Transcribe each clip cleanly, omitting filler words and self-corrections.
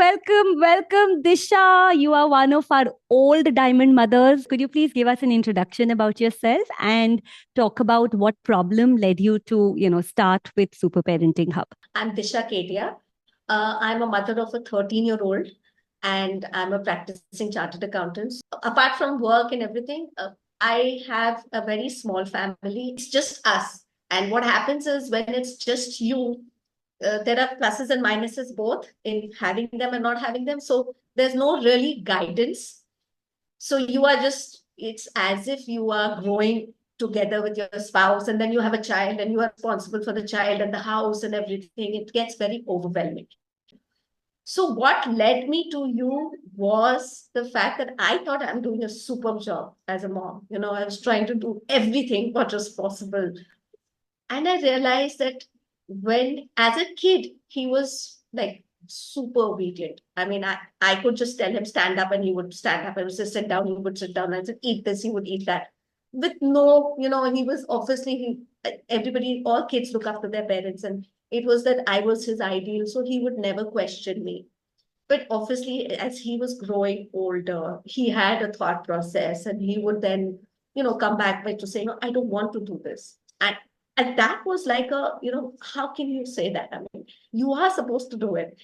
welcome, Disha. You are one of our old diamond mothers. Could you please give us an introduction about yourself and talk about what problem led you to, start with Super Parenting Hub? I'm Disha Kedia. I'm a mother of a 13-year-old and I'm a practicing chartered accountant. Apart from work and everything, I have a very small family. It's just us. And what happens is when it's just you, there are pluses and minuses both in having them and not having them. So there's no really guidance. So you are just, it's as if you are growing together with your spouse, and then you have a child and you are responsible for the child and the house and everything. It gets very overwhelming. So what led me to you was the fact that I thought I'm doing a superb job as a mom. I was trying to do everything what was possible. And I realized that when, as a kid, he was like super obedient. I mean, I could just tell him stand up and he would stand up. I would say sit down, he would sit down. I said, eat this, he would eat that. With no, he was obviously, everybody, all kids look after their parents. And it was that I was his ideal. So he would never question me. But obviously, as he was growing older, he had a thought process and he would then, come back by to say, no, I don't want to do this. And that was like how can you say that? I mean, you are supposed to do it.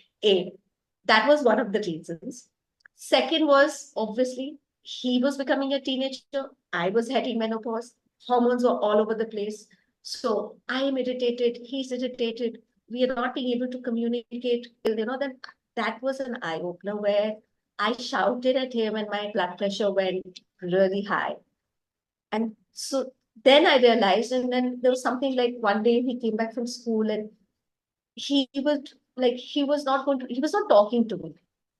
That was one of the reasons. Second was obviously he was becoming a teenager. I was hitting menopause. Hormones were all over the place. So I am irritated. He's irritated. We are not being able to communicate. Then that was an eye opener where I shouted at him and my blood pressure went really high. And so then I realized, and then there was something like one day he came back from school and he would like he was not talking to me.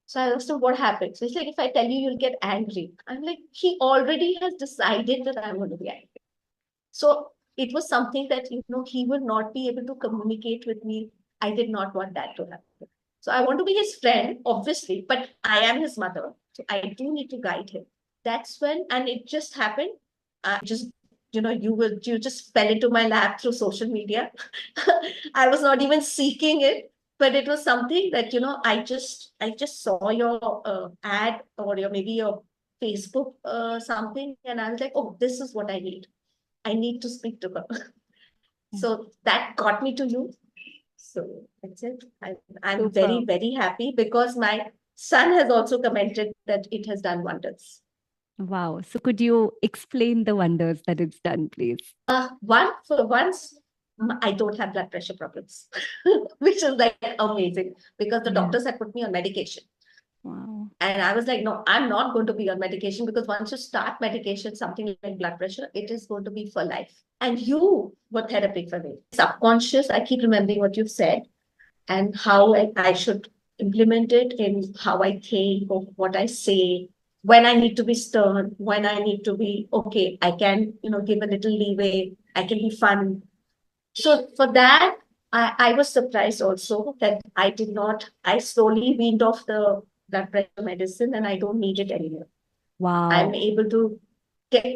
So I asked him what happened. So he's like, if I tell you, you'll get angry. I'm like, he already has decided that I'm going to be angry. So it was something that he would not be able to communicate with me. I did not want that to happen. So I want to be his friend, obviously, but I am his mother. So I do need to guide him. That's when, and it just happened. I just, you just fell into my lap through social media. I was not even seeking it, but it was something that, I just saw your ad or maybe your Facebook something. And I was like, oh, this is what I need. I need to speak to her. So that got me to you. So that's it. I'm Super. very, very happy because my son has also commented that it has done wonders. Wow. So could you explain the wonders that it's done, please? For once, I don't have blood pressure problems, which is like amazing because the Yeah. doctors had put me on medication. Wow. And I was like, no, I'm not going to be on medication because once you start medication, something like blood pressure, it is going to be for life. And you were therapy for me. Subconscious, I keep remembering what you've said and how I should implement it in how I think or what I say, when I need to be stern, when I need to be okay, I can, give a little leeway, I can be fun. So for that, I was surprised also that I slowly weaned off the blood pressure medicine and I don't need it anymore. I'm Wow. able to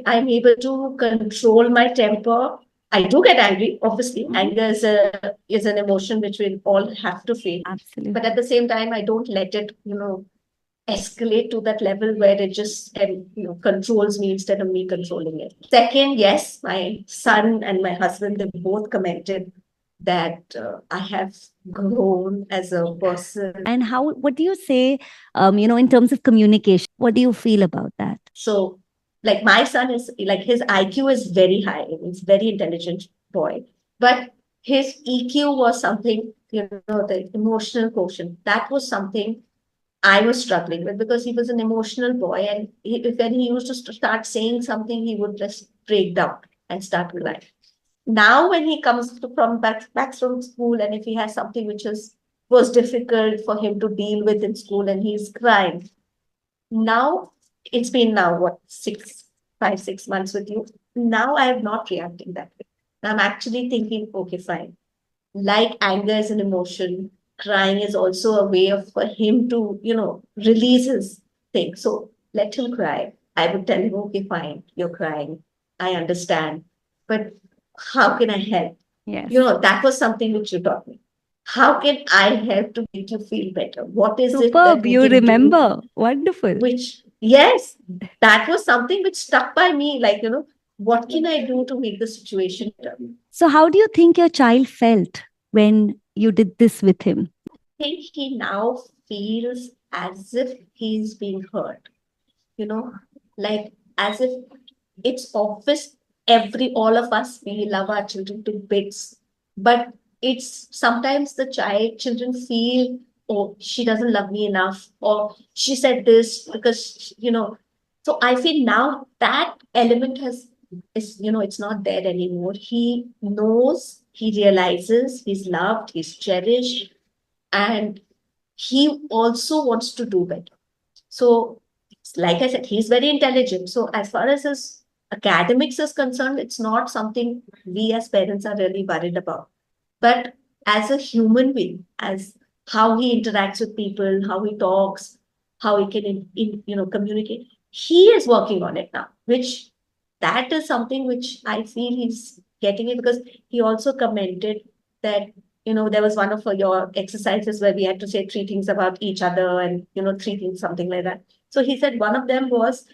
I'm able to control my temper. I do get angry, obviously. Mhm. Anger is an emotion which we all have to feel. But Absolutely. at the same time, I don't let it, escalate to that level where it just controls me instead of me controlling it. Second, yes, my son and my husband, they both commented that I have grown as a person. And what do you say, in terms of communication? What do you feel about that? So, like my son is like his IQ is very high. He's very intelligent boy, but his EQ was something, the emotional quotient. That was something I was struggling with because he was an emotional boy, and when he used to start saying something, he would just break down and start crying. Now, when he comes from back from school, and if he has something which was difficult for him to deal with in school, and he's crying, now it's been now what 6 months with you. Now I am not reacting that way. I'm actually thinking, okay, fine. Like anger is an emotion, crying is also a way of for him to, release his thing. So let him cry. I would tell him, okay, fine, you're crying. I understand. But how can I help? Yes. That was something which you taught me. How can I help to make you feel better? What is it that Superb. we You can do? remember. Wonderful. Which, yes, that was something which stuck by me. Like, what can I do to make the situation better? So, how do you think your child felt when you did this with him? I think he now feels as if he's being heard, you know, like as if it's obvious all of us, we love our children to bits, but it's sometimes the children feel, oh, she doesn't love me enough, or she said this because, so I feel now that element it's not there anymore. He knows, he realizes he's loved, he's cherished, and he also wants to do better. So, like I said, he's very intelligent. So, as far as his academics is concerned, it's not something we as parents are really worried about. But as a human being, as how he interacts with people, how he talks, how he can communicate, he is working on it now. Which that is something which I feel he's getting it, because he also commented that there was one of your exercises where we had to say three things about each other, and three things, something like that. So he said one of them was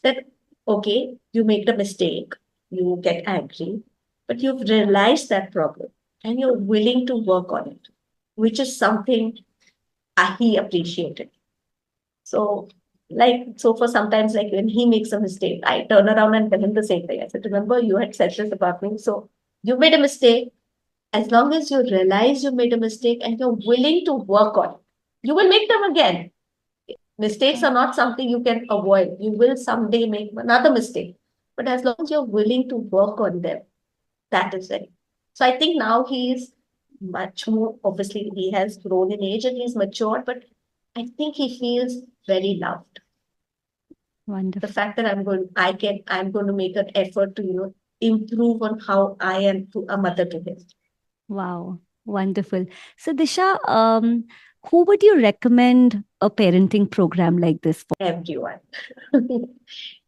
that, okay, you made a mistake, you get angry, but you've realized that problem and you're willing to work on it, which is something he appreciated. So, so for sometimes, like when he makes a mistake, I turn around and tell him the same thing. I said, remember, you had said this about me. So you made a mistake. As long as you realize you made a mistake and you're willing to work on it, you will make them again. Mistakes are not something you can avoid. You will someday make another mistake. But as long as you're willing to work on them, that is it. So I think now he is much more, obviously, he has grown in age and he's matured, but I think he feels very loved. The Wonderful. fact that I'm going to make an effort to, improve on how I am to a mother to him. Wow. Wonderful. So, Disha, who would you recommend a parenting program like this for? Everyone.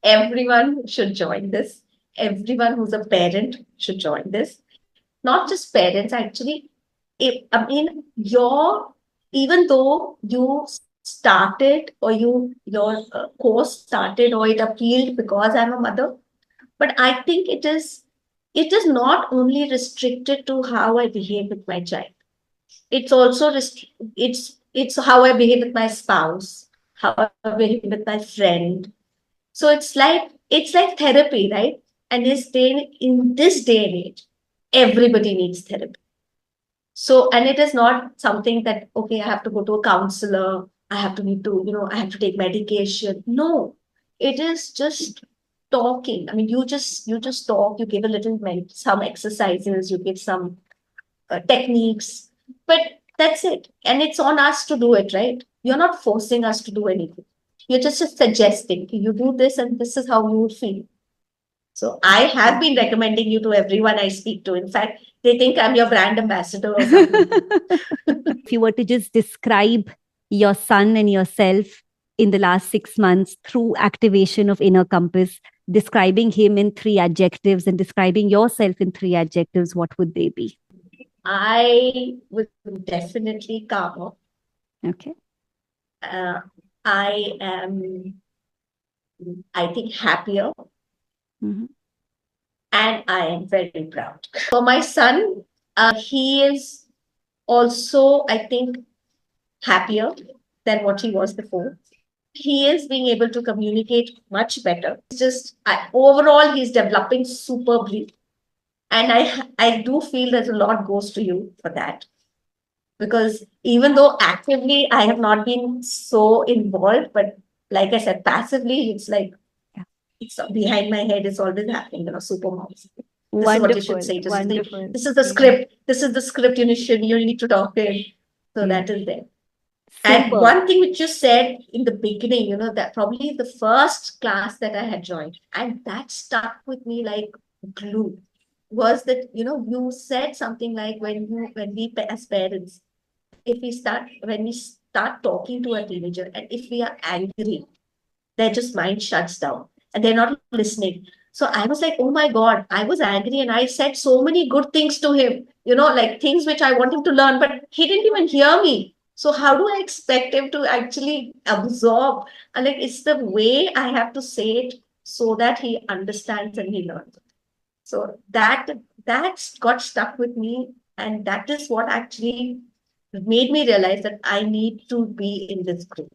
Everyone should join this. Everyone who's a parent should join this. Not just parents, actually. I mean, even though you started, or your course started, or it appealed because I'm a mother, but I think it is not only restricted to how I behave with my child. It's also it's how I behave with my spouse, how I behave with my friend. So it's like therapy, right? And in this day and age, everybody needs therapy. So, and it is not something that, okay, I have to go to a counselor, I have to take medication. No, it is just talking. I mean, you just talk, you give a little some exercises, you give some techniques, but that's it. And it's on us to do it, right? You're not forcing us to do anything. You're just suggesting, you do this and this is how you would feel. So I have been recommending you to everyone I speak to. In fact, they think I'm your brand ambassador or something. If you were to just describe your son and yourself in the last 6 months through activation of inner compass, describing him in three adjectives and describing yourself in three adjectives, what would they be? I would definitely calmer. Okay. Uh, I am, I think, happier, Mhm. and I am very proud. For my son, he is also, I think, happier than what he was before. He is being able to communicate much better. Overall, he's developing superbly. And I do feel that a lot goes to you for that. Because even though actively I have not been so involved, but like I said, passively, it's like Yeah. it's behind my head, it's always happening, super moms. This is what you should Wonderful. say. Wonderful. This is the Yeah. script. This is the script you need to talk in. So Yeah. that is there. And Superb. one thing which you said in the beginning, that probably the first class that I had joined, and that stuck with me like glue, was that, you said something like, as parents, when we start talking to a teenager, and if we are angry, their just mind shuts down and they're not listening. So I was like, oh my God, I was angry and I said so many good things to him, like things which I want him to learn, but he didn't even hear me. So how do I expect him to actually absorb? And like, it's the way I have to say it so that he understands and he learns. So that's got stuck with me. And that is what actually made me realize that I need to be in this group.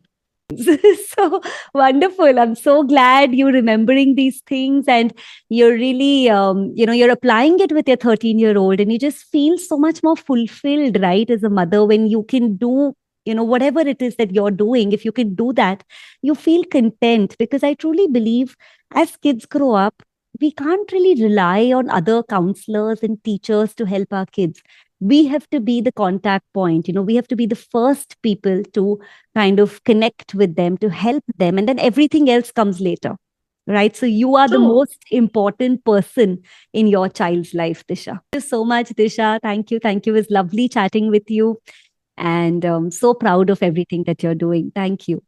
So wonderful. I'm so glad you're remembering these things, and you're really, you're applying it with your 13-year-old, and you just feel so much more fulfilled, right? As a mother, when you can do, whatever it is that you're doing, if you can do that, you feel content, because I truly believe as kids grow up, we can't really rely on other counselors and teachers to help our kids. We have to be the contact point. We have to be the first people to kind of connect with them, to help them, and then everything else comes later, right? So you are the True. most important person in your child's life, Disha. Thank you so much, Disha. Thank you. It was lovely chatting with you, and so proud of everything that you're doing. Thank you.